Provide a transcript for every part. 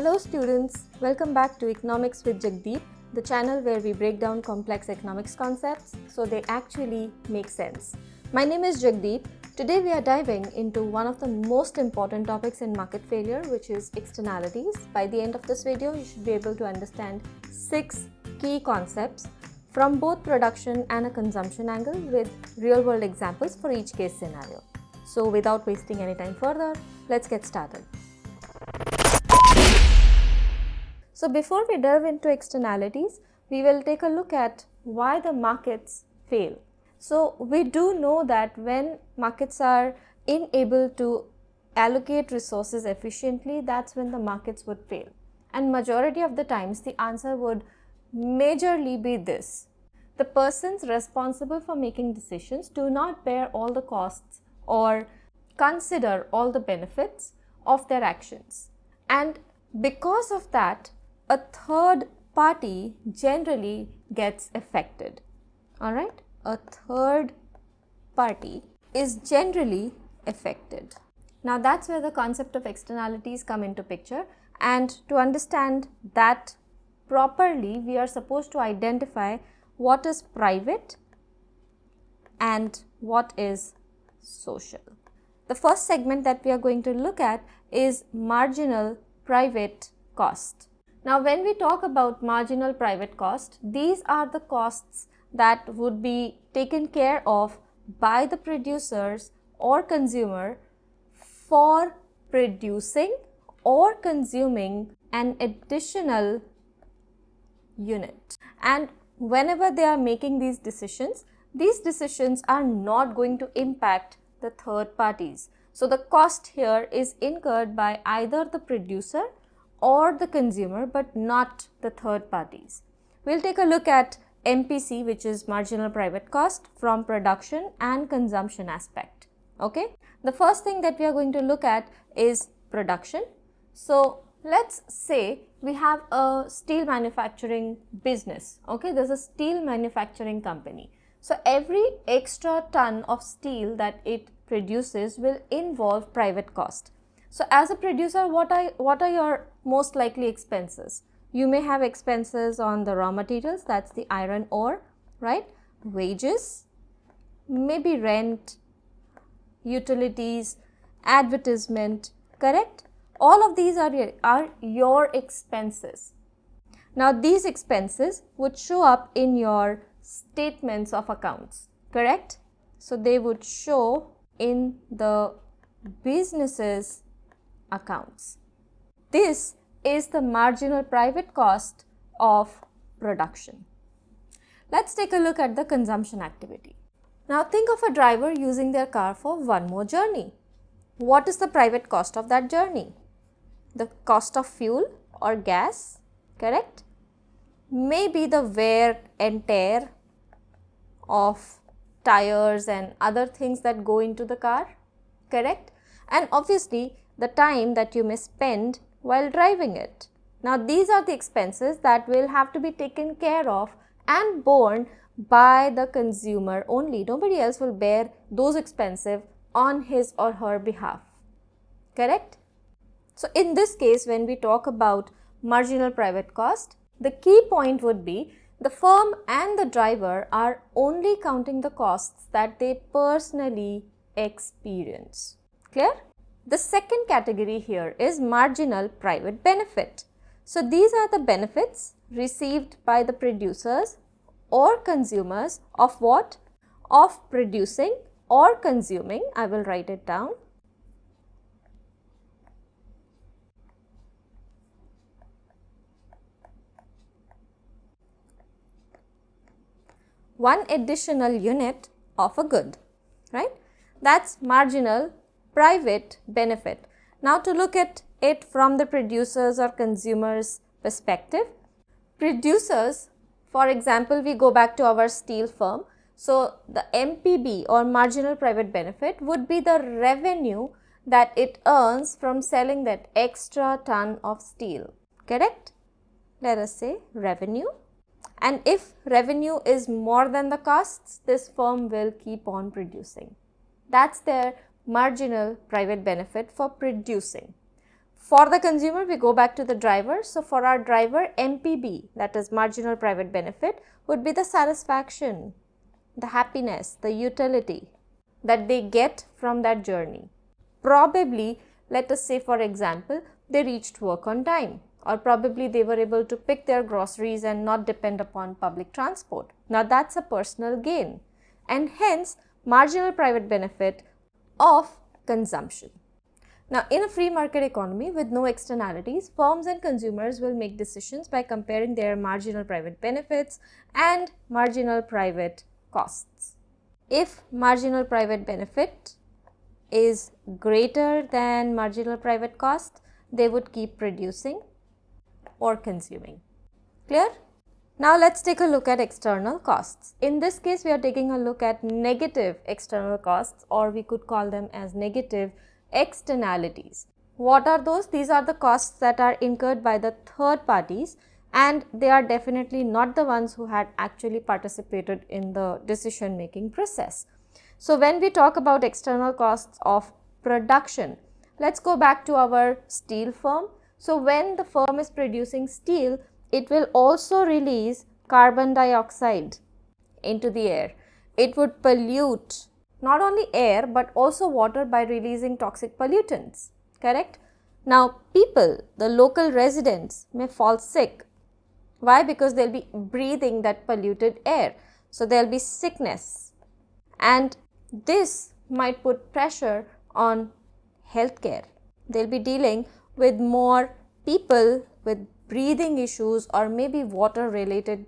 Hello students, welcome back to Economics with Jagdeep, the channel where we break down complex economics concepts so they actually make sense. My name is Jagdeep. Today we are diving into one of the most important topics in market failure, which is externalities. By the end of this video, you should be able to understand 6 key concepts from both production and a consumption angle with real-world examples for each case scenario. So without wasting any time further, let's get started. So before we delve into externalities, we will take a look at why the markets fail. So we do know that when markets are unable to allocate resources efficiently, that's when the markets would fail. And majority of the times the answer would majorly be this: the persons responsible for making decisions do not bear all the costs or consider all the benefits of their actions. And because of that, a third party generally gets affected. Alright? A third party is generally affected. Now that's where the concept of externalities come into picture, and to understand that properly, we are supposed to identify what is private and what is social. The first segment that we are going to look at is marginal private cost. Now when we talk about marginal private cost, these are the costs that would be taken care of by the producers or consumer for producing or consuming an additional unit. And whenever they are making these decisions are not going to impact the third parties. So the cost here is incurred by either the producer or the consumer, but not the third parties. We'll take a look at MPC, which is marginal private cost, from production and consumption aspect. Okay, the first thing that we are going to look at is production. So let's say we have a steel manufacturing business. Okay, there's a steel manufacturing company. So every extra ton of steel that it produces will involve private cost. So as a producer, what are your most likely expenses? You may have expenses on the raw materials, that's the iron ore, right? Wages, maybe rent, utilities, advertisement, correct? All of these are your expenses. Now these expenses would show up in your statements of accounts, correct? So they would show in the business's accounts. This is the marginal private cost of production. Let's take a look at the consumption activity. Now think of a driver using their car for one more journey. What is the private cost of that journey? The cost of fuel or gas, correct? Maybe the wear and tear of tires and other things that go into the car, correct? And obviously the time that you may spend while driving it. Now these are the expenses that will have to be taken care of and borne by the consumer only. Nobody else will bear those expenses on his or her behalf, correct? So in this case, when we talk about marginal private cost, the key point would be the firm and the driver are only counting the costs that they personally experience. Clear? The second category here is marginal private benefit. So these are the benefits received by the producers or consumers of what? Of producing or consuming. I will write it down. One additional unit of a good, right? That's marginal private benefit. Now to look at it from the producers or consumers perspective, producers, for example, we go back to our steel firm. So the MPB or marginal private benefit would be the revenue that it earns from selling that extra ton of steel, correct? Let us say revenue. And if revenue is more than the costs, this firm will keep on producing. That's their marginal private benefit for producing. For the consumer, we go back to the driver. So for our driver, MPB, that is marginal private benefit, would be the satisfaction, the happiness, the utility that they get from that journey. Probably, let us say for example, they reached work on time, or probably they were able to pick their groceries and not depend upon public transport. Now that's a personal gain, and hence marginal private benefit of consumption. Now, in a free market economy with no externalities, firms and consumers will make decisions by comparing their marginal private benefits and marginal private costs. If marginal private benefit is greater than marginal private cost, they would keep producing or consuming. Clear? Now let's take a look at external costs. In this case, we are taking a look at negative external costs, or we could call them as negative externalities. What are those? These are the costs that are incurred by the third parties, and they are definitely not the ones who had actually participated in the decision making process. So when we talk about external costs of production, let's go back to our steel firm. So when the firm is producing steel, it will also release carbon dioxide into the air. It would pollute not only air but also water by releasing toxic pollutants, correct? Now people, the local residents, may fall sick. Why? Because they'll be breathing that polluted air. So there'll be sickness, and this might put pressure on healthcare. They'll be dealing with more people with breathing issues or maybe water related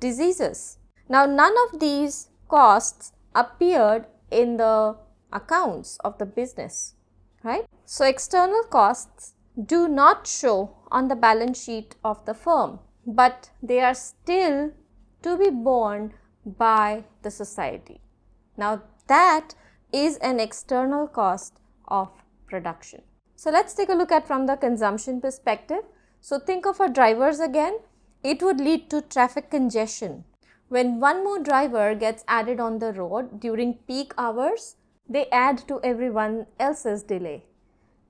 diseases. Now none of these costs appeared in the accounts of the business, right? So external costs do not show on the balance sheet of the firm, but they are still to be borne by the society. Now that is an external cost of production. So let's take a look at from the consumption perspective. So think of our drivers again. It would lead to traffic congestion. When one more driver gets added on the road during peak hours, they add to everyone else's delay.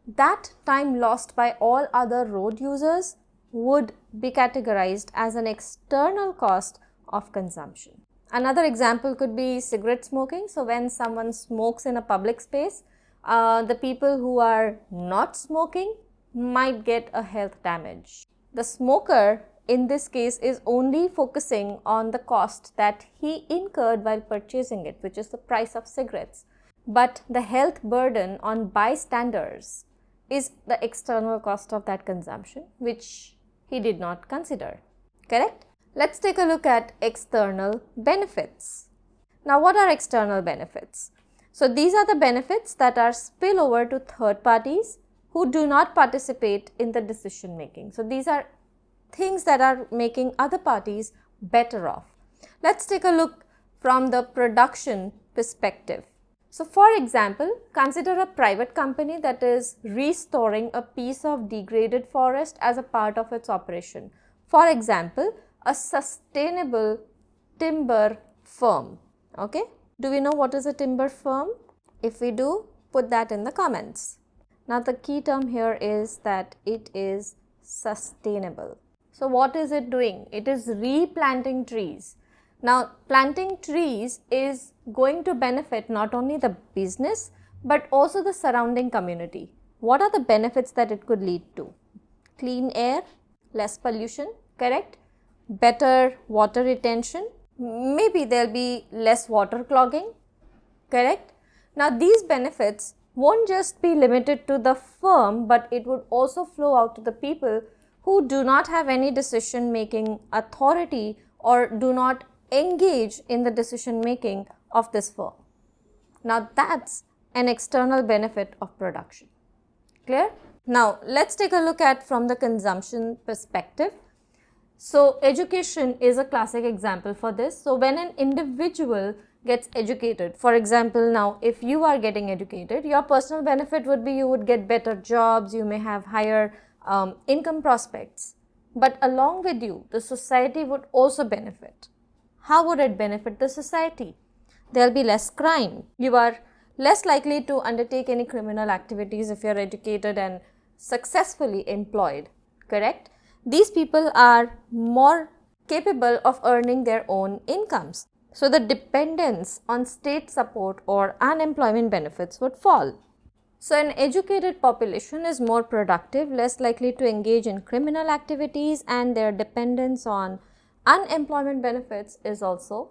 That time lost by all other road users would be categorized as an external cost of consumption. Another example could be cigarette smoking. So when someone smokes in a public space, the people who are not smoking might get a health damage. The smoker in this case is only focusing on the cost that he incurred while purchasing it, which is the price of cigarettes. But the health burden on bystanders is the external cost of that consumption, which he did not consider. Correct? Let's take a look at external benefits. Now, what are external benefits? So, these are the benefits that are spillover to third parties who do not participate in the decision making. So, these are things that are making other parties better off. Let's take a look from the production perspective. So for example, consider a private company that is restoring a piece of degraded forest as a part of its operation. For example, a sustainable timber firm. Okay, do we know what is a timber firm? If we do, put that in the comments. Now the key term here is that it is sustainable. So what is it doing? It is replanting trees. Now planting trees is going to benefit not only the business but also the surrounding community. What are the benefits that it could lead to? Clean air, less pollution, correct? Better water retention, maybe there will be less water clogging, correct? Now these benefits won't just be limited to the firm, but it would also flow out to the people who do not have any decision making authority or do not engage in the decision making of this firm. Now that's an external benefit of production. Clear? Now let's take a look at from the consumption perspective. So education is a classic example for this. So when an individual gets educated, for example, now if you are getting educated, your personal benefit would be you would get better jobs, you may have higher income prospects, but along with you, the society would also benefit. How would it benefit the society? There will be less crime. You are less likely to undertake any criminal activities if you are educated and successfully employed, correct? These people are more capable of earning their own incomes. So the dependence on state support or unemployment benefits would fall. So an educated population is more productive, less likely to engage in criminal activities, and their dependence on unemployment benefits is also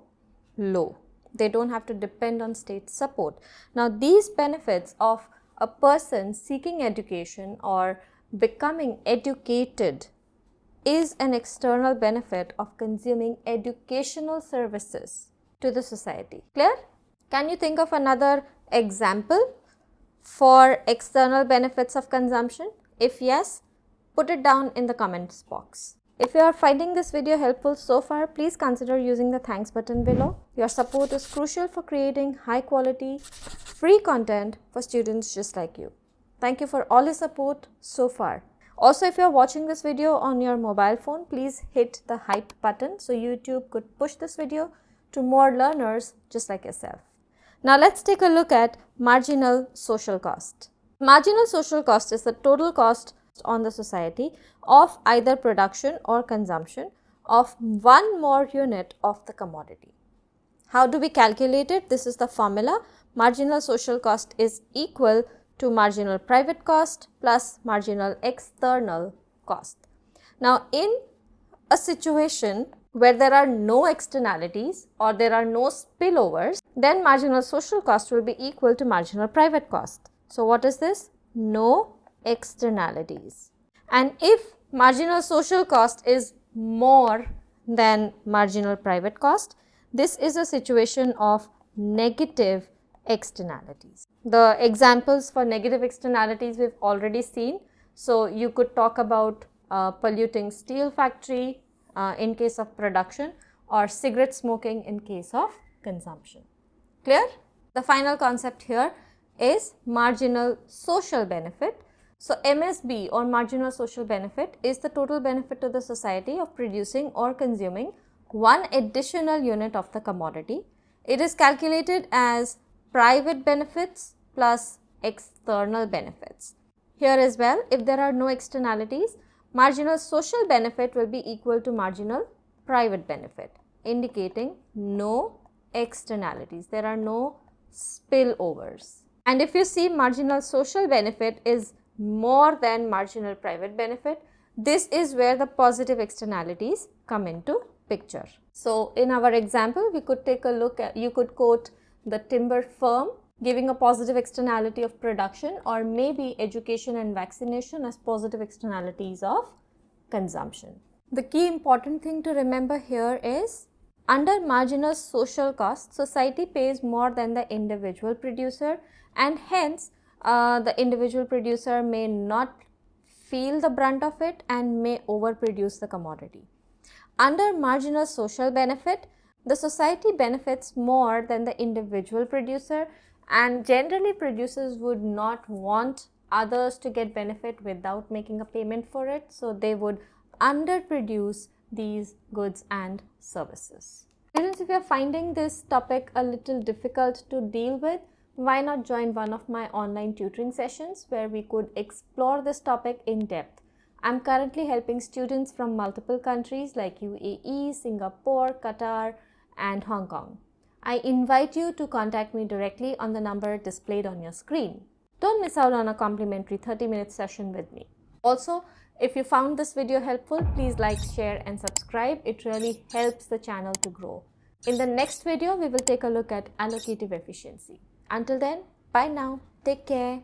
low. They don't have to depend on state support. Now these benefits of a person seeking education or becoming educated is an external benefit of consuming educational services to the society. Clear? Can you think of another example for external benefits of consumption? If yes, put it down in the comments box. If you are finding this video helpful so far, please consider using the thanks button below. Your support is crucial for creating high quality, free content for students just like you. Thank you for all your support so far. Also, if you are watching this video on your mobile phone, please hit the hype button so YouTube could push this video to more learners just like yourself. Now let's take a look at marginal social cost. Marginal social cost is the total cost on the society of either production or consumption of one more unit of the commodity. How do we calculate it? This is the formula. Marginal social cost is equal to marginal private cost plus marginal external cost. Now in a situation where there are no externalities or there are no spillovers, then marginal social cost will be equal to marginal private cost. So what is this? No externalities. And if marginal social cost is more than marginal private cost, this is a situation of negative externalities. The examples for negative externalities we've already seen. So you could talk about polluting steel factory in case of production, or cigarette smoking in case of consumption. Clear? The final concept here is marginal social benefit. So MSB or marginal social benefit is the total benefit to the society of producing or consuming one additional unit of the commodity. It is calculated as private benefits plus external benefits. Here as well, if there are no externalities, marginal social benefit will be equal to marginal private benefit, indicating no externalities. There are no spillovers. And if you see marginal social benefit is more than marginal private benefit, this is where the positive externalities come into picture. So in our example, we could take a look at, you could quote the timber firm giving a positive externality of production, or maybe education and vaccination as positive externalities of consumption. The key important thing to remember here is, under marginal social cost, society pays more than the individual producer, and hence the individual producer may not feel the brunt of it and may overproduce the commodity. Under marginal social benefit, the society benefits more than the individual producer, and generally producers would not want others to get benefit without making a payment for it, so they would underproduce these goods and services. Students, if you are finding this topic a little difficult to deal with, why not join one of my online tutoring sessions where we could explore this topic in depth. I'm currently helping students from multiple countries like UAE, Singapore, Qatar, and Hong Kong. I invite you to contact me directly on the number displayed on your screen. Don't miss out on a complimentary 30-minute session with me. Also, if you found this video helpful, please like, share, and subscribe. It really helps the channel to grow. In the next video, we will take a look at allocative efficiency. Until then, bye now. Take care.